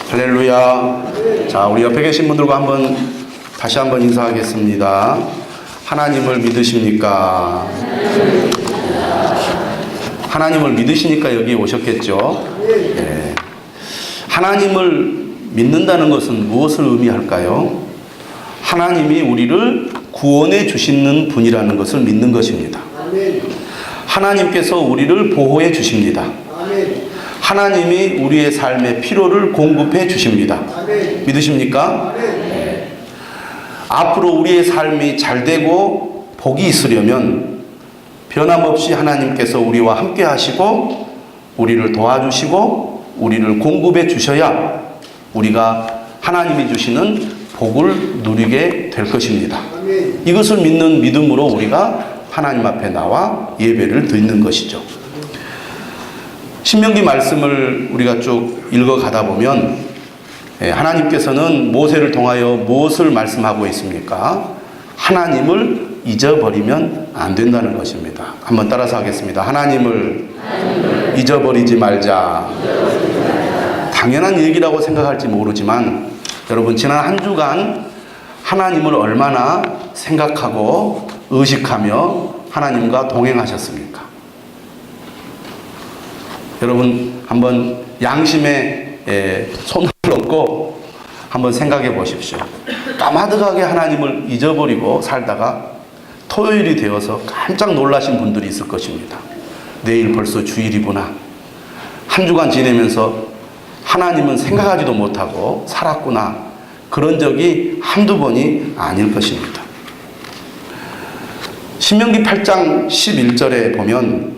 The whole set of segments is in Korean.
할렐루야. 자, 우리 옆에 계신 분들과 다시 한번 인사하겠습니다. 하나님을 믿으십니까? 하나님을 믿으시니까 여기 오셨겠죠? 네. 하나님을 믿는다는 것은 무엇을 의미할까요? 하나님이 우리를 구원해 주시는 분이라는 것을 믿는 것입니다. 하나님께서 우리를 보호해 주십니다. 하나님이 우리의 삶의 필요를 공급해 주십니다. 믿으십니까? 네. 앞으로 우리의 삶이 잘 되고 복이 있으려면 변함없이 하나님께서 우리와 함께 하시고 우리를 도와주시고 우리를 공급해 주셔야 우리가 하나님이 주시는 복을 누리게 될 것입니다. 이것을 믿는 믿음으로 우리가 하나님 앞에 나와 예배를 드리는 것이죠. 신명기 말씀을 우리가 쭉 읽어가다 보면 하나님께서는 모세를 통하여 무엇을 말씀하고 있습니까? 하나님을 잊어버리면 안 된다는 것입니다. 한번 따라서 하겠습니다. 하나님을 잊어버리지 말자. 당연한 얘기라고 생각할지 모르지만 여러분, 지난 한 주간 하나님을 얼마나 생각하고 의식하며 하나님과 동행하셨습니까? 여러분, 한번 양심에 손을 얹고 한번 생각해 보십시오. 까마득하게 하나님을 잊어버리고 살다가 토요일이 되어서 깜짝 놀라신 분들이 있을 것입니다. 내일 벌써 주일이구나. 한 주간 지내면서 하나님은 생각하지도 못하고 살았구나. 그런 적이 한두 번이 아닐 것입니다. 신명기 8장 11절에 보면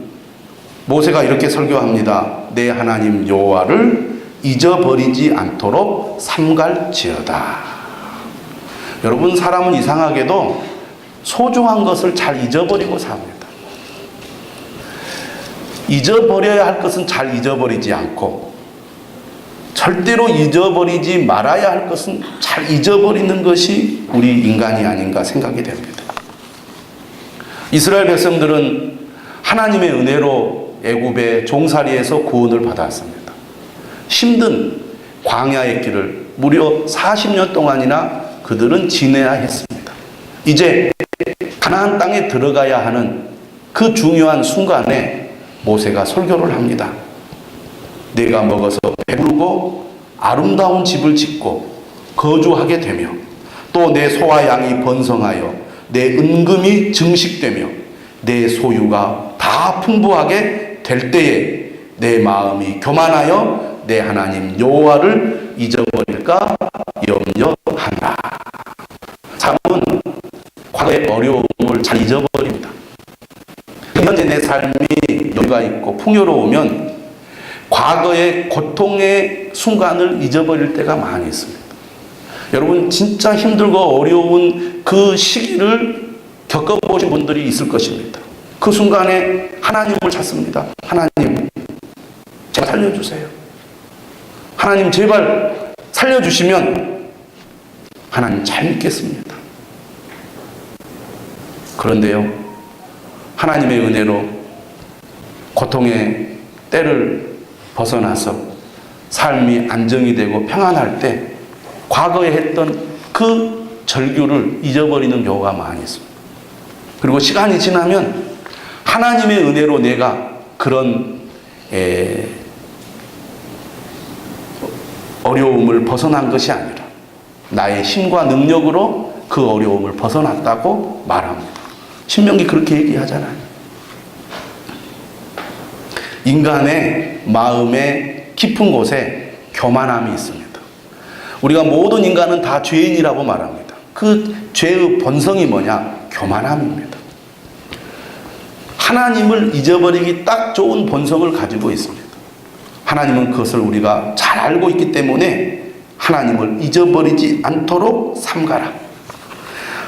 모세가 이렇게 설교합니다. 내 하나님 여호와를 잊어버리지 않도록 삼갈지어다. 여러분, 사람은 이상하게도 소중한 것을 잘 잊어버리고 삽니다. 잊어버려야 할 것은 잘 잊어버리지 않고 절대로 잊어버리지 말아야 할 것은 잘 잊어버리는 것이 우리 인간이 아닌가 생각이 됩니다. 이스라엘 백성들은 하나님의 은혜로 애굽의 종살이에서 구원을 받았습니다. 힘든 광야의 길을 무려 40년 동안이나 그들은 지내야 했습니다. 이제 가나안 땅에 들어가야 하는 그 중요한 순간에 모세가 설교를 합니다. 내가 먹어서 배부르고 아름다운 집을 짓고 거주하게 되며 또 내 소와 양이 번성하여 내 은금이 증식되며 내 소유가 다 풍부하게 될 때에 내 마음이 교만하여 내 하나님 여호와를 잊어버릴까 염려한다. 사람은 과거의 어려움을 잘 잊어버립니다. 현재 내 삶이 여유가 있고 풍요로우면 과거의 고통의 순간을 잊어버릴 때가 많이 있습니다. 여러분, 진짜 힘들고 어려운 그 시기를 겪어보신 분들이 있을 것입니다. 그 순간에 하나님을 찾습니다. 하나님, 제발 살려주세요. 하나님, 제발 살려주시면 하나님 잘 믿겠습니다. 그런데요, 하나님의 은혜로 고통의 때를 벗어나서 삶이 안정이 되고 평안할 때 과거에 했던 그 절규를 잊어버리는 경우가 많이 있습니다. 그리고 시간이 지나면 하나님의 은혜로 내가 그런 어려움을 벗어난 것이 아니라 나의 힘과 능력으로 그 어려움을 벗어났다고 말합니다. 신명기 그렇게 얘기하잖아요. 인간의 마음의 깊은 곳에 교만함이 있습니다. 우리가 모든 인간은 다 죄인이라고 말합니다. 그 죄의 본성이 뭐냐? 교만함입니다. 하나님을 잊어버리기 딱 좋은 본성을 가지고 있습니다. 하나님은 그것을 우리가 잘 알고 있기 때문에 하나님을 잊어버리지 않도록 삼가라.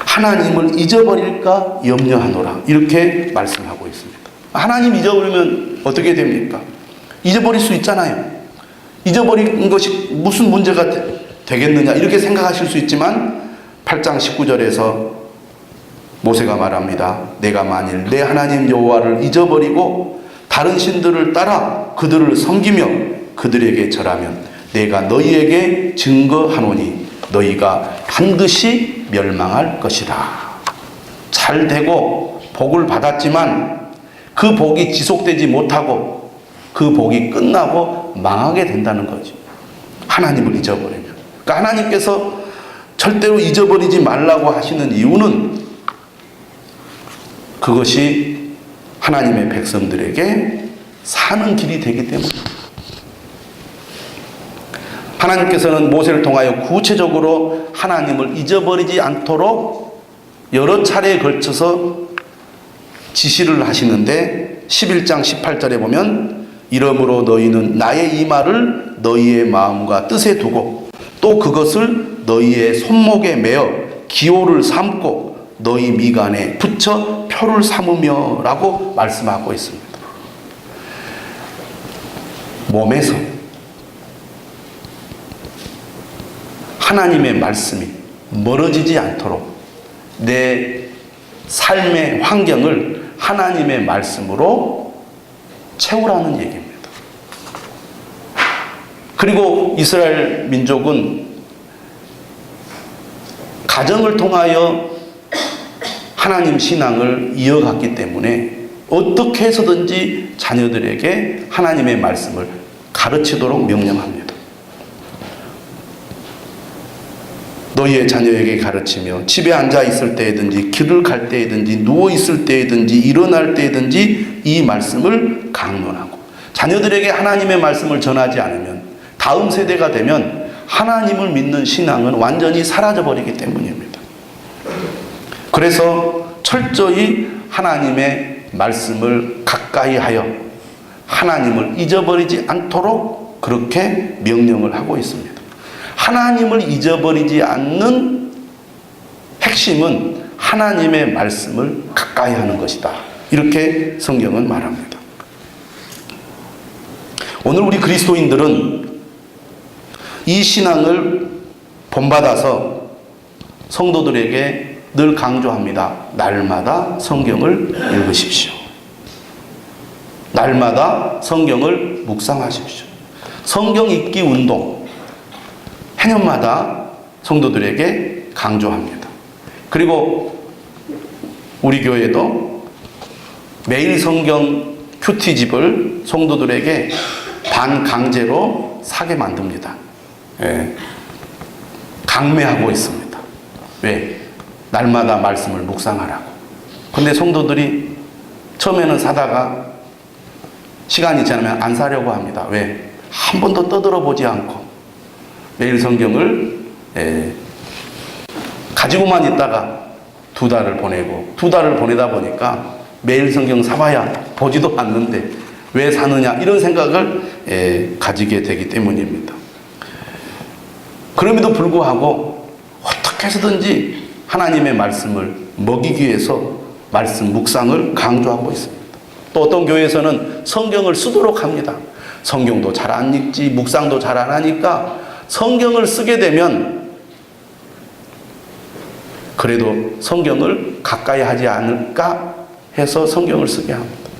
하나님을 잊어버릴까 염려하노라. 이렇게 말씀하고 있습니다. 하나님 잊어버리면 어떻게 됩니까? 잊어버릴 수 있잖아요. 잊어버린 것이 무슨 문제가 되겠느냐 이렇게 생각하실 수 있지만 8장 19절에서 모세가 말합니다. 내가 만일 내 하나님 여호와를 잊어버리고 다른 신들을 따라 그들을 섬기며 그들에게 절하면 내가 너희에게 증거하노니 너희가 반드시 멸망할 것이다. 잘 되고 복을 받았지만 그 복이 지속되지 못하고 그 복이 끝나고 망하게 된다는 거죠. 하나님을 잊어버리면. 그러니까 하나님께서 절대로 잊어버리지 말라고 하시는 이유는 그것이 하나님의 백성들에게 사는 길이 되기 때문입니다. 하나님께서는 모세를 통하여 구체적으로 하나님을 잊어버리지 않도록 여러 차례에 걸쳐서 지시를 하시는데 11장 18절에 보면 이러므로 너희는 나의 이 말을 너희의 마음과 뜻에 두고 또 그것을 너희의 손목에 매어 기호를 삼고 너희 미간에 붙여 표를 삼으며 라고 말씀하고 있습니다. 몸에서 하나님의 말씀이 멀어지지 않도록 내 삶의 환경을 하나님의 말씀으로 채우라는 얘기입니다. 그리고 이스라엘 민족은 가정을 통하여 하나님 신앙을 이어갔기 때문에 어떻게 해서든지 자녀들에게 하나님의 말씀을 가르치도록 명령합니다. 너희의 자녀에게 가르치며 집에 앉아 있을 때에든지 길을 갈 때에든지 누워 있을 때에든지 일어날 때에든지 이 말씀을 강론하고 자녀들에게 하나님의 말씀을 전하지 않으면 다음 세대가 되면 하나님을 믿는 신앙은 완전히 사라져버리기 때문입니다. 그래서 철저히 하나님의 말씀을 가까이 하여 하나님을 잊어버리지 않도록 그렇게 명령을 하고 있습니다. 하나님을 잊어버리지 않는 핵심은 하나님의 말씀을 가까이 하는 것이다. 이렇게 성경은 말합니다. 오늘 우리 그리스도인들은 이 신앙을 본받아서 성도들에게 늘 강조합니다. 날마다 성경을 읽으십시오. 날마다 성경을 묵상하십시오. 성경 읽기 운동 해년마다 성도들에게 강조합니다. 그리고 우리 교회도 매일 성경 큐티집을 성도들에게 반강제로 사게 만듭니다. 예. 강매하고 있습니다. 왜? 날마다 말씀을 묵상하라고. 근데 성도들이 처음에는 사다가 시간이 지나면 안 사려고 합니다. 왜? 한 번도 떠들어보지 않고 매일 성경을 가지고만 있다가 2달을 보내고 2달을 보내다 보니까 매일 성경 사봐야 보지도 않는데 왜 사느냐 이런 생각을 가지게 되기 때문입니다. 그럼에도 불구하고 어떻게 해서든지 하나님의 말씀을 먹이기 위해서 말씀 묵상을 강조하고 있습니다. 또 어떤 교회에서는 성경을 쓰도록 합니다. 성경도 잘 안 읽지 묵상도 잘 안 하니까 성경을 쓰게 되면 그래도 성경을 가까이 하지 않을까 해서 성경을 쓰게 합니다.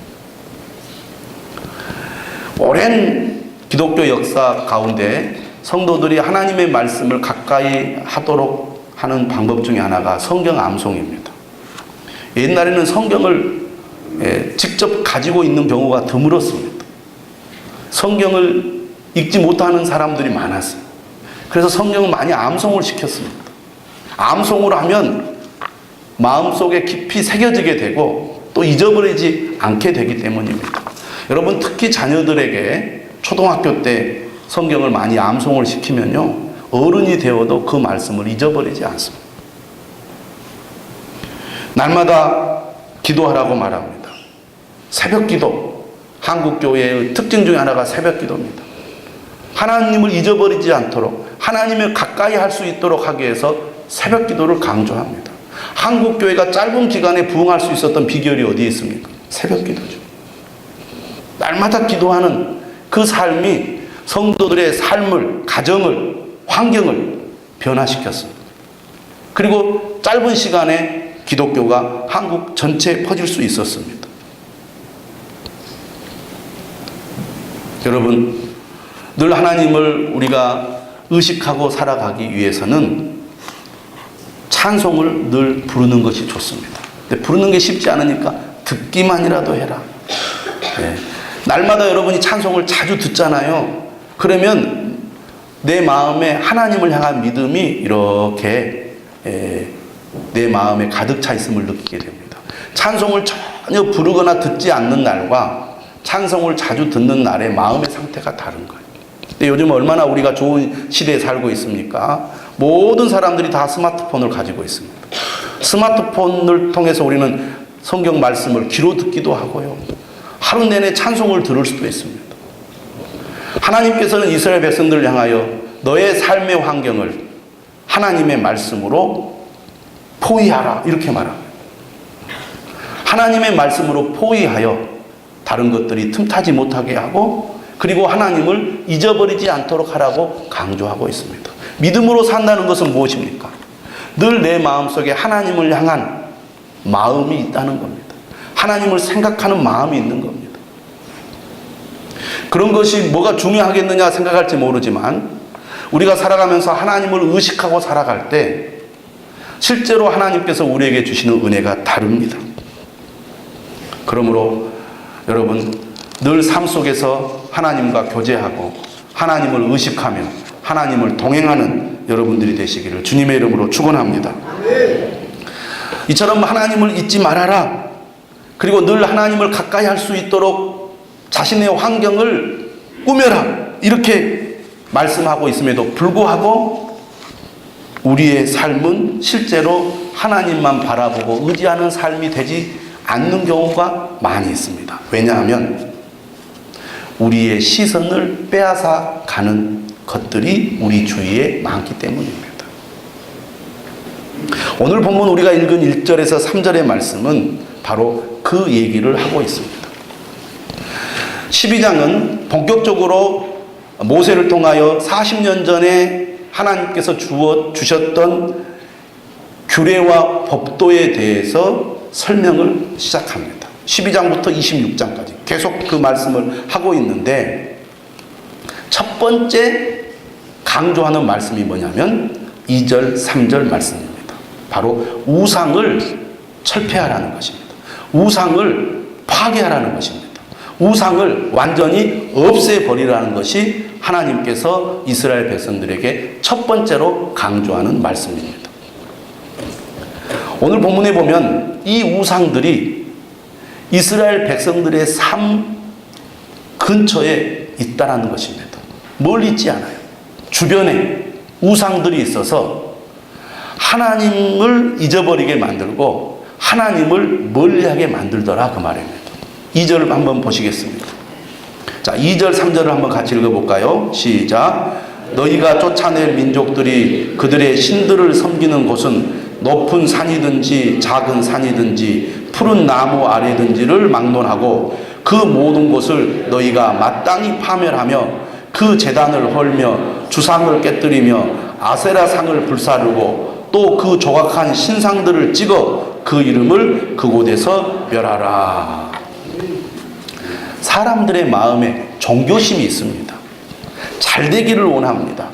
오랜 기독교 역사 가운데 성도들이 하나님의 말씀을 가까이 하도록 하는 방법 중에 하나가 성경 암송입니다. 옛날에는 성경을 직접 가지고 있는 경우가 드물었습니다. 성경을 읽지 못하는 사람들이 많았어요. 그래서 성경을 많이 암송을 시켰습니다. 암송을 하면 마음속에 깊이 새겨지게 되고 또 잊어버리지 않게 되기 때문입니다. 여러분 특히 자녀들에게 초등학교 때 성경을 많이 암송을 시키면요 어른이 되어도 그 말씀을 잊어버리지 않습니다. 날마다 기도하라고 말합니다. 새벽기도, 한국교회의 특징 중에 하나가 새벽기도입니다. 하나님을 잊어버리지 않도록 하나님을 가까이 할 수 있도록 하기 위해서 새벽기도를 강조합니다. 한국교회가 짧은 기간에 부흥할 수 있었던 비결이 어디에 있습니까? 새벽기도죠. 날마다 기도하는 그 삶이 성도들의 삶을, 가정을, 환경을 변화시켰습니다. 그리고 짧은 시간에 기독교가 한국 전체에 퍼질 수 있었습니다. 여러분, 늘 하나님을 우리가 의식하고 살아가기 위해서는 찬송을 늘 부르는 것이 좋습니다. 근데 부르는 게 쉽지 않으니까 듣기만이라도 해라. 네. 날마다 여러분이 찬송을 자주 듣잖아요. 그러면 내 마음에 하나님을 향한 믿음이 이렇게 내 마음에 가득 차 있음을 느끼게 됩니다. 찬송을 전혀 부르거나 듣지 않는 날과 찬송을 자주 듣는 날의 마음의 상태가 다른 거예요. 근데 요즘 얼마나 우리가 좋은 시대에 살고 있습니까? 모든 사람들이 다 스마트폰을 가지고 있습니다. 스마트폰을 통해서 우리는 성경 말씀을 귀로 듣기도 하고요. 하루 내내 찬송을 들을 수도 있습니다. 하나님께서는 이스라엘 백성들을 향하여 너의 삶의 환경을 하나님의 말씀으로 포위하라 이렇게 말합니다. 하나님의 말씀으로 포위하여 다른 것들이 틈타지 못하게 하고 그리고 하나님을 잊어버리지 않도록 하라고 강조하고 있습니다. 믿음으로 산다는 것은 무엇입니까? 늘 내 마음속에 하나님을 향한 마음이 있다는 겁니다. 하나님을 생각하는 마음이 있는 겁니다. 그런 것이 뭐가 중요하겠느냐 생각할지 모르지만 우리가 살아가면서 하나님을 의식하고 살아갈 때 실제로 하나님께서 우리에게 주시는 은혜가 다릅니다. 그러므로 여러분 늘 삶 속에서 하나님과 교제하고 하나님을 의식하며 하나님을 동행하는 여러분들이 되시기를 주님의 이름으로 축원합니다. 이처럼 하나님을 잊지 말아라. 그리고 늘 하나님을 가까이 할 수 있도록 자신의 환경을 꾸며라. 이렇게 말씀하고 있음에도 불구하고 우리의 삶은 실제로 하나님만 바라보고 의지하는 삶이 되지 않는 경우가 많이 있습니다. 왜냐하면 우리의 시선을 빼앗아 가는 것들이 우리 주위에 많기 때문입니다. 오늘 본문 우리가 읽은 1절에서 3절의 말씀은 바로 그 얘기를 하고 있습니다. 12장은 본격적으로 모세를 통하여 40년 전에 하나님께서 주셨던 규례와 법도에 대해서 설명을 시작합니다. 12장부터 26장까지 계속 그 말씀을 하고 있는데 첫 번째 강조하는 말씀이 뭐냐면 2절, 3절 말씀입니다. 바로 우상을 철폐하라는 것입니다. 우상을 파괴하라는 것입니다. 우상을 완전히 없애버리라는 것이 하나님께서 이스라엘 백성들에게 첫 번째로 강조하는 말씀입니다. 오늘 본문에 보면 이 우상들이 이스라엘 백성들의 삶 근처에 있다라는 것입니다. 멀리 있지 않아요. 주변에 우상들이 있어서 하나님을 잊어버리게 만들고 하나님을 멀리하게 만들더라 그 말입니다. 2절을 한번 보시겠습니다. 자, 2절 3절을 한번 같이 읽어볼까요? 시작. 너희가 쫓아낼 민족들이 그들의 신들을 섬기는 곳은 높은 산이든지 작은 산이든지 푸른 나무 아래든지를 막론하고 그 모든 곳을 너희가 마땅히 파멸하며 그 제단을 헐며 주상을 깨뜨리며 아세라상을 불사르고 또 그 조각한 신상들을 찍어 그 이름을 그곳에서 멸하라. 사람들의 마음에 종교심이 있습니다. 잘 되기를 원합니다.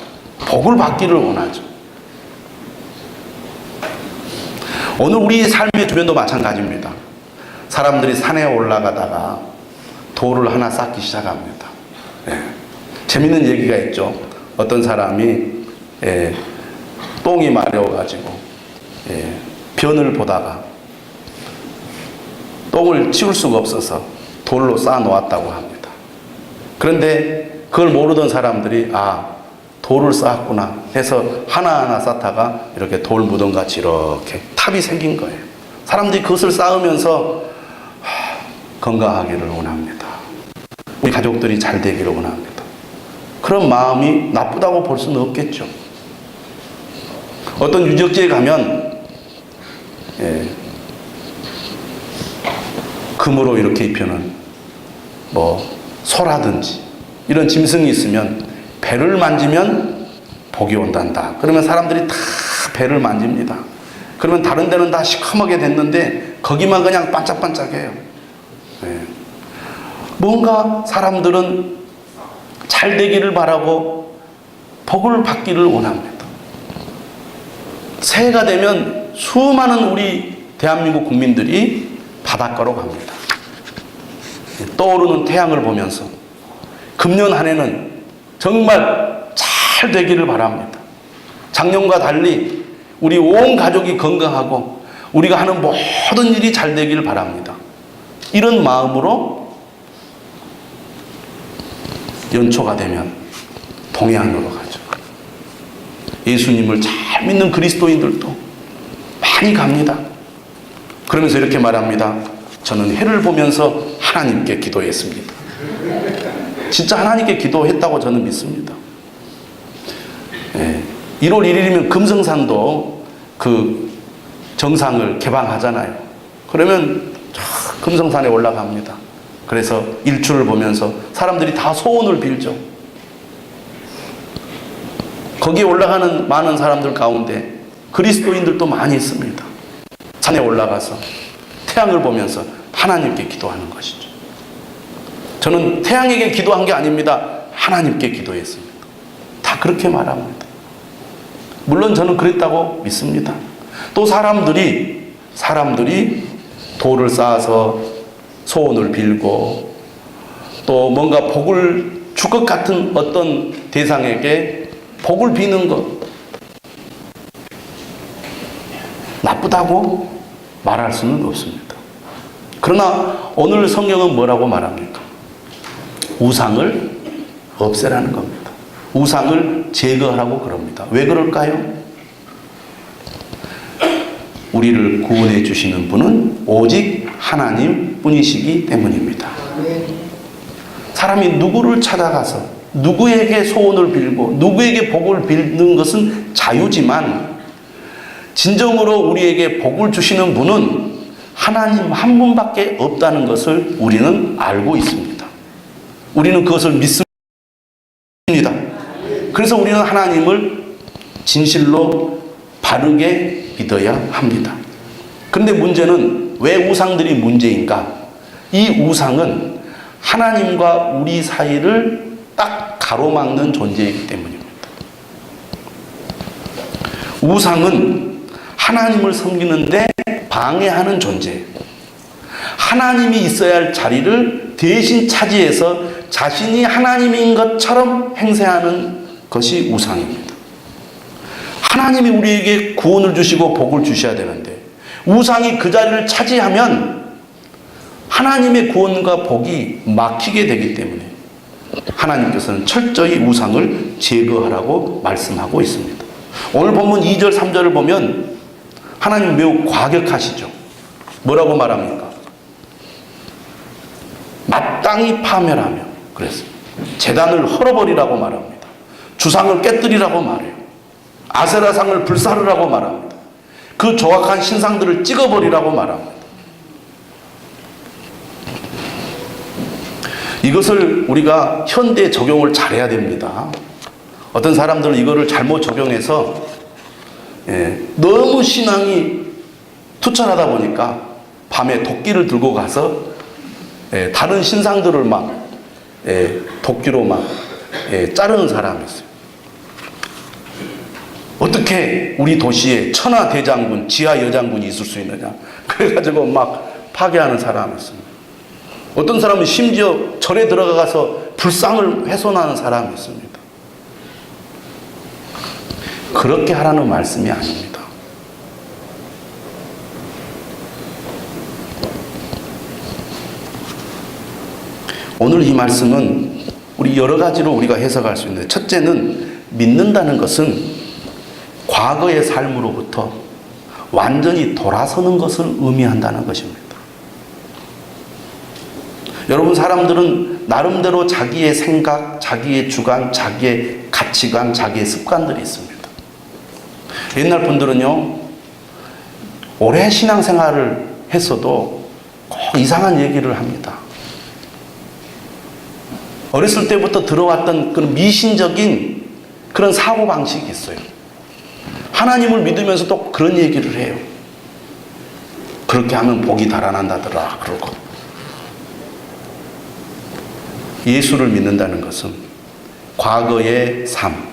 복을 받기를 원하죠. 오늘 우리 삶의 주변도 마찬가지입니다. 사람들이 산에 올라가다가 돌을 하나 쌓기 시작합니다. 재밌는 얘기가 있죠. 어떤 사람이 똥이 마려워가지고 변을 보다가 똥을 치울 수가 없어서 돌로 쌓아 놓았다고 합니다. 그런데 그걸 모르던 사람들이 돌을 쌓았구나 해서 하나하나 쌓다가 이렇게 돌 무덤같이 이렇게 탑이 생긴 거예요. 사람들이 그것을 쌓으면서 건강하기를 원합니다. 우리 가족들이 잘 되기를 원합니다. 그런 마음이 나쁘다고 볼 수는 없겠죠. 어떤 유적지에 가면 금으로 이렇게 입혀놓은 소라든지 이런 짐승이 있으면 배를 만지면 복이 온단다. 그러면 사람들이 다 배를 만집니다. 그러면 다른 데는 다 시커멓게 됐는데 거기만 그냥 반짝반짝해요. 뭔가 사람들은 잘 되기를 바라고 복을 받기를 원합니다. 새해가 되면 수많은 우리 대한민국 국민들이 바닷가로 갑니다. 떠오르는 태양을 보면서 금년 한 해는 정말 잘 되기를 바랍니다. 작년과 달리 우리 온 가족이 건강하고 우리가 하는 모든 일이 잘 되기를 바랍니다. 이런 마음으로 연초가 되면 동해안으로 가죠. 예수님을 잘 믿는 그리스도인들도 많이 갑니다. 그러면서 이렇게 말합니다. 저는 해를 보면서 하나님께 기도했습니다. 진짜 하나님께 기도했다고 저는 믿습니다. 1월 1일이면 금성산도 그 정상을 개방하잖아요. 그러면 금성산에 올라갑니다. 그래서 일출을 보면서 사람들이 다 소원을 빌죠. 거기에 올라가는 많은 사람들 가운데 그리스도인들도 많이 있습니다. 산에 올라가서 태양을 보면서 하나님께 기도하는 것이죠. 저는 태양에게 기도한 게 아닙니다. 하나님께 기도했습니다. 다 그렇게 말합니다. 물론 저는 그랬다고 믿습니다. 또 사람들이 돌을 쌓아서 소원을 빌고 또 뭔가 복을 줄 것 같은 어떤 대상에게 복을 비는 것 나쁘다고 말할 수는 없습니다. 그러나 오늘 성경은 뭐라고 말합니까? 우상을 없애라는 겁니다. 우상을 제거하라고 그럽니다. 왜 그럴까요? 우리를 구원해 주시는 분은 오직 하나님 뿐이시기 때문입니다. 사람이 누구를 찾아가서 누구에게 소원을 빌고 누구에게 복을 빌는 것은 자유지만 진정으로 우리에게 복을 주시는 분은 하나님 한 분밖에 없다는 것을 우리는 알고 있습니다. 우리는 그것을 믿습니다. 그래서 우리는 하나님을 진실로 바르게 믿어야 합니다. 그런데 문제는 왜 우상들이 문제인가? 이 우상은 하나님과 우리 사이를 딱 가로막는 존재이기 때문입니다. 우상은 하나님을 섬기는데 방해하는 존재예요. 하나님이 있어야 할 자리를 대신 차지해서 자신이 하나님인 것처럼 행세하는 것이 우상입니다. 하나님이 우리에게 구원을 주시고 복을 주셔야 되는데 우상이 그 자리를 차지하면 하나님의 구원과 복이 막히게 되기 때문에 하나님께서는 철저히 우상을 제거하라고 말씀하고 있습니다. 오늘 본문 2절 3절을 보면 하나님 매우 과격하시죠. 뭐라고 말합니까? 마땅히 파멸하며 그랬습니다. 제단을 헐어버리라고 말합니다. 주상을 깨뜨리라고 말해요. 아세라상을 불사르라고 말합니다. 그 조악한 신상들을 찍어버리라고 말합니다. 이것을 우리가 현대에 적용을 잘해야 됩니다. 어떤 사람들은 이거를 잘못 적용해서 너무 신앙이 투철하다 보니까 밤에 도끼를 들고 가서 다른 신상들을 막 도끼로 막 자르는 사람이 있어요. 어떻게 우리 도시에 천하대장군, 지하여장군이 있을 수 있느냐. 그래가지고 막 파괴하는 사람이 있습니다. 어떤 사람은 심지어 절에 들어가서 불상을 훼손하는 사람이 있습니다. 그렇게 하라는 말씀이 아닙니다. 오늘 이 말씀은 우리 여러 가지로 우리가 해석할 수 있는데 첫째는 믿는다는 것은 과거의 삶으로부터 완전히 돌아서는 것을 의미한다는 것입니다. 여러분 사람들은 나름대로 자기의 생각, 자기의 주관, 자기의 가치관, 자기의 습관들이 있습니다. 옛날 분들은요 오래 신앙생활을 했어도 꼭 이상한 얘기를 합니다. 어렸을 때부터 들어왔던 그런 미신적인 그런 사고방식이 있어요. 하나님을 믿으면서도 그런 얘기를 해요. 그렇게 하면 복이 달아난다더라 그러고. 예수를 믿는다는 것은 과거의 삶,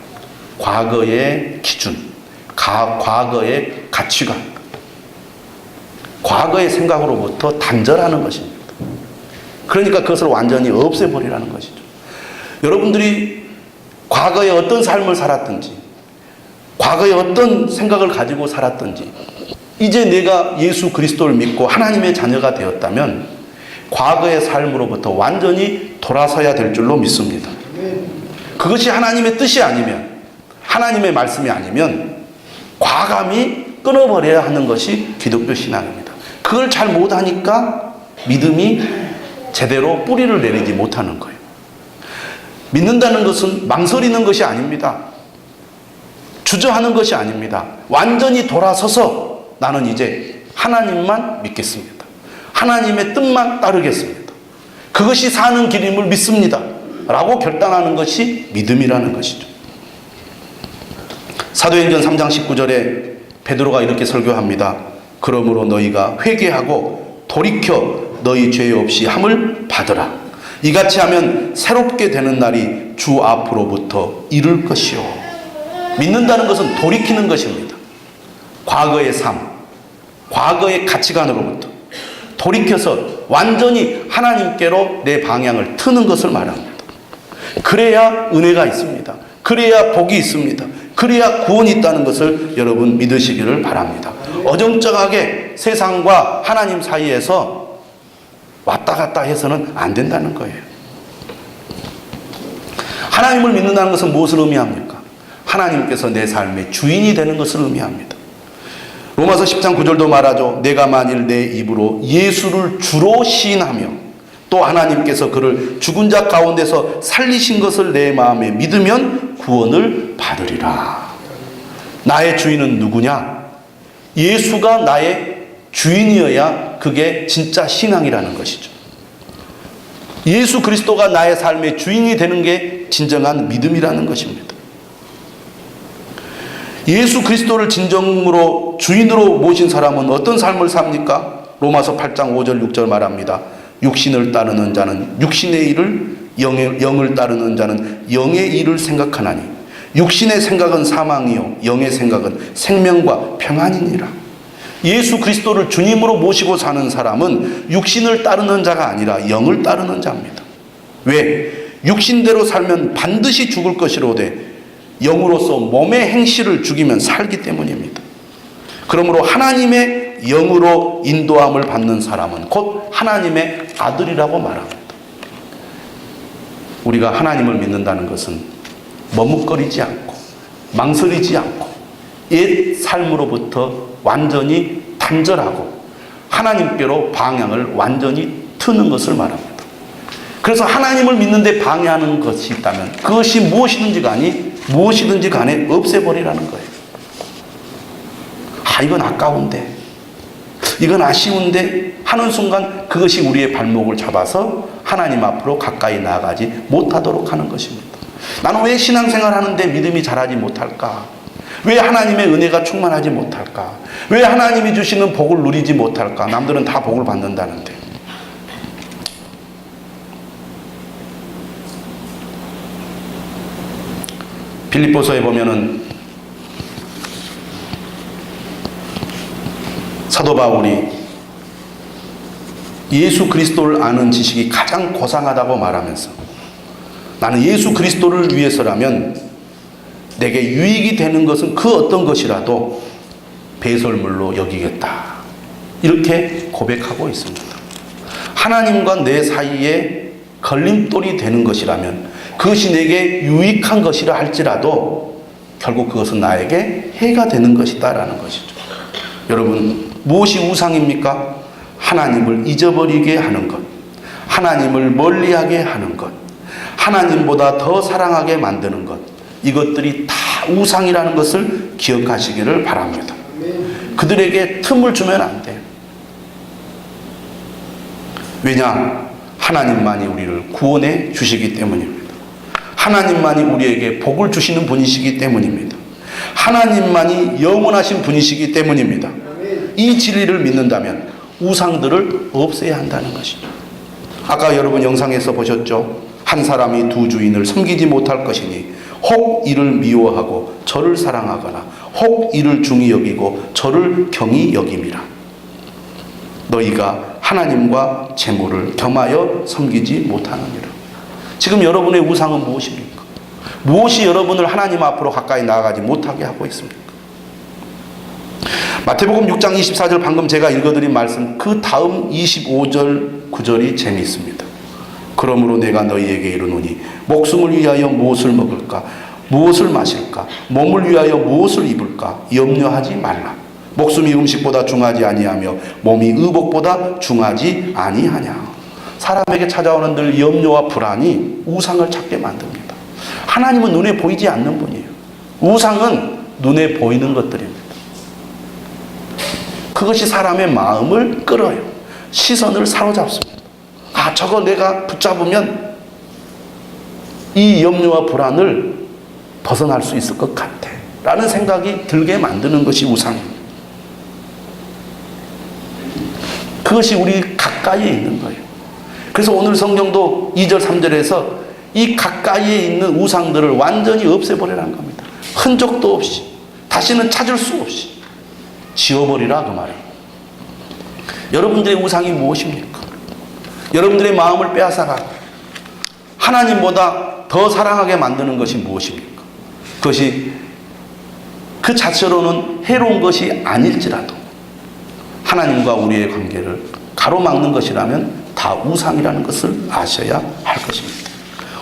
과거의 기준, 과거의 가치관, 과거의 생각으로부터 단절하는 것입니다. 그러니까 그것을 완전히 없애버리라는 것이죠. 여러분들이 과거에 어떤 삶을 살았든지, 과거에 어떤 생각을 가지고 살았든지, 이제 내가 예수 그리스도를 믿고 하나님의 자녀가 되었다면 과거의 삶으로부터 완전히 돌아서야 될 줄로 믿습니다. 그것이 하나님의 뜻이 아니면, 하나님의 말씀이 아니면 과감히 끊어버려야 하는 것이 기독교 신앙입니다. 그걸 잘 못하니까 믿음이 제대로 뿌리를 내리지 못하는 거예요. 믿는다는 것은 망설이는 것이 아닙니다. 주저하는 것이 아닙니다. 완전히 돌아서서 나는 이제 하나님만 믿겠습니다. 하나님의 뜻만 따르겠습니다. 그것이 사는 길임을 믿습니다. 라고 결단하는 것이 믿음이라는 것이죠. 사도행전 3장 19절에 베드로가 이렇게 설교합니다. 그러므로 너희가 회개하고 돌이켜 너희 죄 없이 함을 받으라. 이같이 하면 새롭게 되는 날이 주 앞으로부터 이를 것이요. 믿는다는 것은 돌이키는 것입니다. 과거의 삶, 과거의 가치관으로부터 돌이켜서 완전히 하나님께로 내 방향을 트는 것을 말합니다. 그래야 은혜가 있습니다. 그래야 복이 있습니다. 그래야 구원이 있다는 것을 여러분 믿으시기를 바랍니다. 어정쩡하게 세상과 하나님 사이에서 왔다 갔다 해서는 안 된다는 거예요. 하나님을 믿는다는 것은 무엇을 의미합니까? 하나님께서 내 삶의 주인이 되는 것을 의미합니다. 로마서 10장 9절도 말하죠. 내가 만일 내 입으로 예수를 주로 시인하며 또 하나님께서 그를 죽은 자 가운데서 살리신 것을 내 마음에 믿으면 구원을 받으리라. 나의 주인은 누구냐? 예수가 나의 주인이어야 그게 진짜 신앙이라는 것이죠. 예수 그리스도가 나의 삶의 주인이 되는 게 진정한 믿음이라는 것입니다. 예수 그리스도를 진정으로 주인으로 모신 사람은 어떤 삶을 삽니까? 로마서 8장 5절 6절 말합니다. 육신을 따르는 자는 육신의 일을, 영을 따르는 자는 영의 일을 생각하나니 육신의 생각은 사망이요 영의 생각은 생명과 평안이니라. 예수 그리스도를 주님으로 모시고 사는 사람은 육신을 따르는 자가 아니라 영을 따르는 자입니다. 왜? 육신대로 살면 반드시 죽을 것이로되 영으로서 몸의 행실을 죽이면 살기 때문입니다. 그러므로 하나님의 영으로 인도함을 받는 사람은 곧 하나님의 아들이라고 말합니다. 우리가 하나님을 믿는다는 것은 머뭇거리지 않고 망설이지 않고 옛 삶으로부터 완전히 단절하고 하나님께로 방향을 완전히 트는 것을 말합니다. 그래서 하나님을 믿는데 방해하는 것이 있다면 그것이 무엇이든지 간에 없애버리라는 거예요. 이건 아까운데, 이건 아쉬운데 하는 순간 그것이 우리의 발목을 잡아서 하나님 앞으로 가까이 나아가지 못하도록 하는 것입니다. 나는 왜 신앙생활 하는데 믿음이 자라지 못할까? 왜 하나님의 은혜가 충만하지 못할까? 왜 하나님이 주시는 복을 누리지 못할까? 남들은 다 복을 받는다는데. 빌립보서에 보면은 사도 바울이 예수 그리스도를 아는 지식이 가장 고상하다고 말하면서 나는 예수 그리스도를 위해서라면 내게 유익이 되는 것은 그 어떤 것이라도 배설물로 여기겠다. 이렇게 고백하고 있습니다. 하나님과 내 사이에 걸림돌이 되는 것이라면 그것이 내게 유익한 것이라 할지라도 결국 그것은 나에게 해가 되는 것이다 라는 것이죠. 여러분, 무엇이 우상입니까? 하나님을 잊어버리게 하는 것, 하나님을 멀리하게 하는 것, 하나님보다 더 사랑하게 만드는 것, 이것들이 다 우상이라는 것을 기억하시기를 바랍니다. 그들에게 틈을 주면 안 돼요. 왜냐? 하나님만이 우리를 구원해 주시기 때문입니다. 하나님만이 우리에게 복을 주시는 분이시기 때문입니다. 하나님만이 영원하신 분이시기 때문입니다. 이 진리를 믿는다면 우상들을 없애야 한다는 것이죠. 아까 여러분 영상에서 보셨죠? 한 사람이 두 주인을 섬기지 못할 것이니 혹 이를 미워하고 저를 사랑하거나 혹 이를 중히 여기고 저를 경히 여김이라. 너희가 하나님과 재물을 겸하여 섬기지 못하느니라. 지금 여러분의 우상은 무엇입니까? 무엇이 여러분을 하나님 앞으로 가까이 나아가지 못하게 하고 있습니까? 마태복음 6장 24절 방금 제가 읽어드린 말씀 그 다음 25절 9절이 재미있습니다. 그러므로 내가 너희에게 이르노니 목숨을 위하여 무엇을 먹을까 무엇을 마실까 몸을 위하여 무엇을 입을까 염려하지 말라. 목숨이 음식보다 중하지 아니하며 몸이 의복보다 중하지 아니하냐. 사람에게 찾아오는 늘 염려와 불안이 우상을 찾게 만듭니다. 하나님은 눈에 보이지 않는 분이에요. 우상은 눈에 보이는 것들입니다. 그것이 사람의 마음을 끌어요. 시선을 사로잡습니다. 아, 저거 내가 붙잡으면 이 염려와 불안을 벗어날 수 있을 것 같아 라는 생각이 들게 만드는 것이 우상입니다. 그것이 우리 가까이에 있는 거예요. 그래서 오늘 성경도 2절 3절에서 이 가까이에 있는 우상들을 완전히 없애버리라는 겁니다. 흔적도 없이 다시는 찾을 수 없이 지워버리라 그 말이에요. 여러분들의 우상이 무엇입니까? 여러분들의 마음을 빼앗아가고 하나님보다 더 사랑하게 만드는 것이 무엇입니까? 그것이 그 자체로는 해로운 것이 아닐지라도 하나님과 우리의 관계를 가로막는 것이라면 다 우상이라는 것을 아셔야 할 것입니다.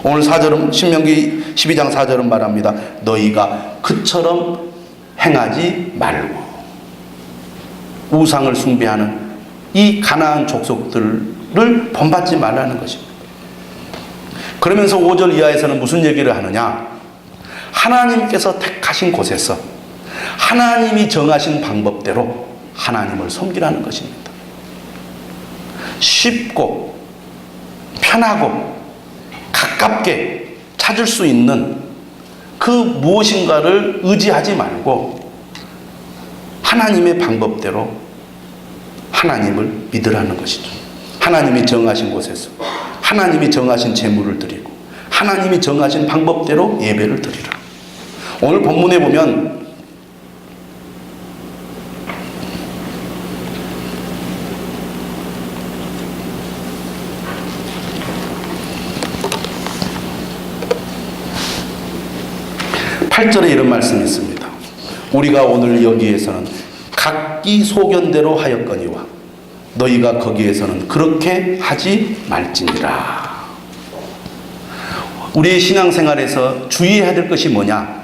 오늘 4절은 신명기 12장 4절은 말합니다. 너희가 그처럼 행하지 말고. 우상을 숭배하는 이 가나안 족속들을 본받지 말라는 것입니다. 그러면서 5절 이하에서는 무슨 얘기를 하느냐? 하나님께서 택하신 곳에서 하나님이 정하신 방법대로 하나님을 섬기라는 것입니다. 쉽고 편하고 가깝게 찾을 수 있는 그 무엇인가를 의지하지 말고 하나님의 방법대로 하나님을 믿으라는 것이죠. 하나님이 정하신 곳에서 하나님이 정하신 제물을 드리고 하나님이 정하신 방법대로 예배를 드리라. 오늘 본문에 보면 (8절에) 이런 말씀이 있습니다. 우리가 오늘 여기에서는 각기 소견대로 하였거니와 너희가 거기에서는 그렇게 하지 말지니라. 우리의 신앙생활에서 주의해야 될 것이 뭐냐?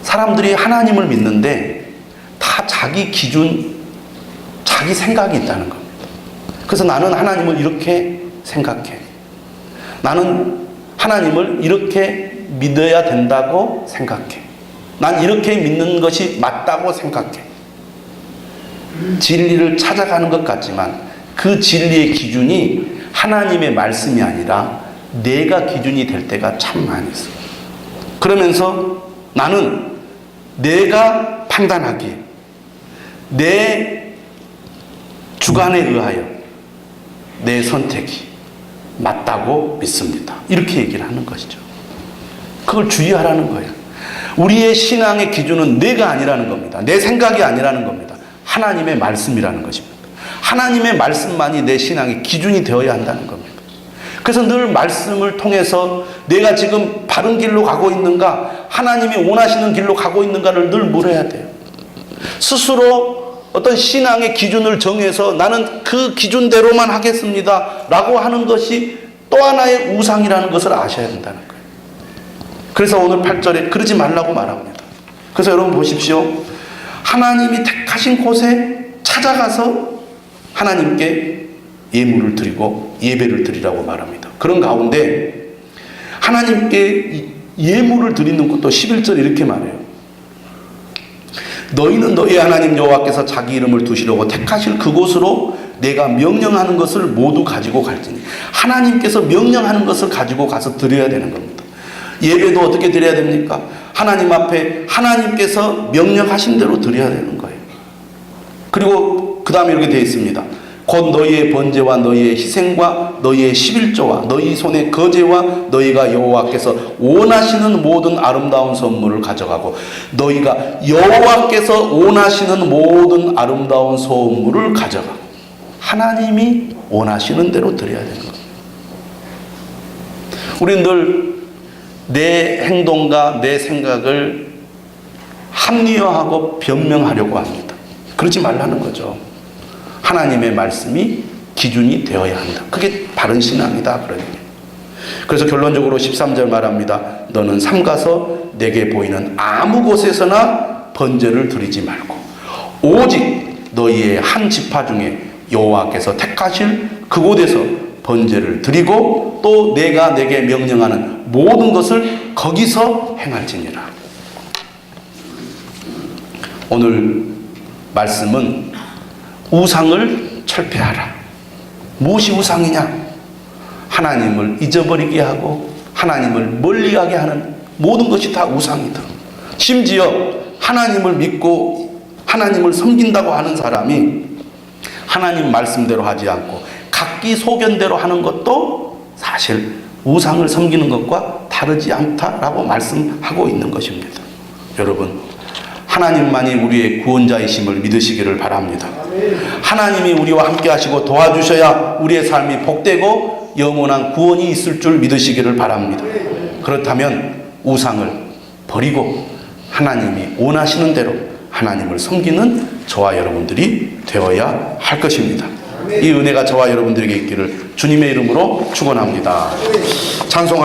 사람들이 하나님을 믿는데 다 자기 기준, 자기 생각이 있다는 겁니다. 그래서 나는 하나님을 이렇게 생각해. 나는 하나님을 이렇게 믿어야 된다고 생각해. 난 이렇게 믿는 것이 맞다고 생각해. 진리를 찾아가는 것 같지만 그 진리의 기준이 하나님의 말씀이 아니라 내가 기준이 될 때가 참 많이 있어요. 그러면서 나는 내가 판단하기에 내 주관에 의하여 내 선택이 맞다고 믿습니다. 이렇게 얘기를 하는 것이죠. 그걸 주의하라는 거예요. 우리의 신앙의 기준은 내가 아니라는 겁니다. 내 생각이 아니라는 겁니다. 하나님의 말씀이라는 것입니다. 하나님의 말씀만이 내 신앙의 기준이 되어야 한다는 겁니다. 그래서 늘 말씀을 통해서 내가 지금 바른 길로 가고 있는가, 하나님이 원하시는 길로 가고 있는가를 늘 물어야 돼요. 스스로 어떤 신앙의 기준을 정해서 나는 그 기준대로만 하겠습니다 라고 하는 것이 또 하나의 우상이라는 것을 아셔야 된다는 거예요. 그래서 오늘 8절에 그러지 말라고 말합니다. 그래서 여러분 보십시오. 하나님이 택하신 곳에 찾아가서 하나님께 예물을 드리고 예배를 드리라고 말합니다. 그런 가운데 하나님께 예물을 드리는 것도 11절 이렇게 말해요. 너희는 너희 하나님 여호와께서 자기 이름을 두시려고 택하실 그곳으로 내가 명령하는 것을 모두 가지고 갈지니. 하나님께서 명령하는 것을 가지고 가서 드려야 되는 겁니다. 예배도 어떻게 드려야 됩니까? 하나님 앞에 하나님께서 명령하신 대로 드려야 되는 거예요. 그리고 그 다음에 이렇게 되어 있습니다. 곧 너희의 번제와 너희의 희생과 너희의 11조와 너희 손의 거제와 너희가 여호와께서 원하시는 모든 아름다운 선물을 가져가고 너희가 여호와께서 원하시는 모든 아름다운 선물을 가져가고 하나님이 원하시는 대로 드려야 되는 겁니다. 우리는 늘 내 행동과 내 생각을 합리화하고 변명하려고 합니다. 그러지 말라는 거죠. 하나님의 말씀이 기준이 되어야 한다. 그게 바른 신앙이다. 그런 얘기예요. 그래서 결론적으로 13절 말합니다. 너는 삼가서 내게 보이는 아무 곳에서나 번제를 드리지 말고 오직 너희의 한 지파 중에 여호와께서 택하실 그곳에서 번제를 드리고 또 내가 내게 명령하는 모든 것을 거기서 행할지니라. 오늘 말씀은 우상을 철폐하라. 무엇이 우상이냐? 하나님을 잊어버리게 하고 하나님을 멀리하게 하는 모든 것이 다 우상이다. 심지어 하나님을 믿고 하나님을 섬긴다고 하는 사람이 하나님 말씀대로 하지 않고 각기 소견대로 하는 것도 사실 우상을 섬기는 것과 다르지 않다라고 말씀하고 있는 것입니다. 여러분, 하나님만이 우리의 구원자이심을 믿으시기를 바랍니다. 하나님이 우리와 함께 하시고 도와주셔야 우리의 삶이 복되고 영원한 구원이 있을 줄 믿으시기를 바랍니다. 그렇다면 우상을 버리고 하나님이 원하시는 대로 하나님을 섬기는 저와 여러분들이 되어야 할 것입니다. 이 은혜가 저와 여러분들에게 있기를 주님의 이름으로 축원합니다. 찬송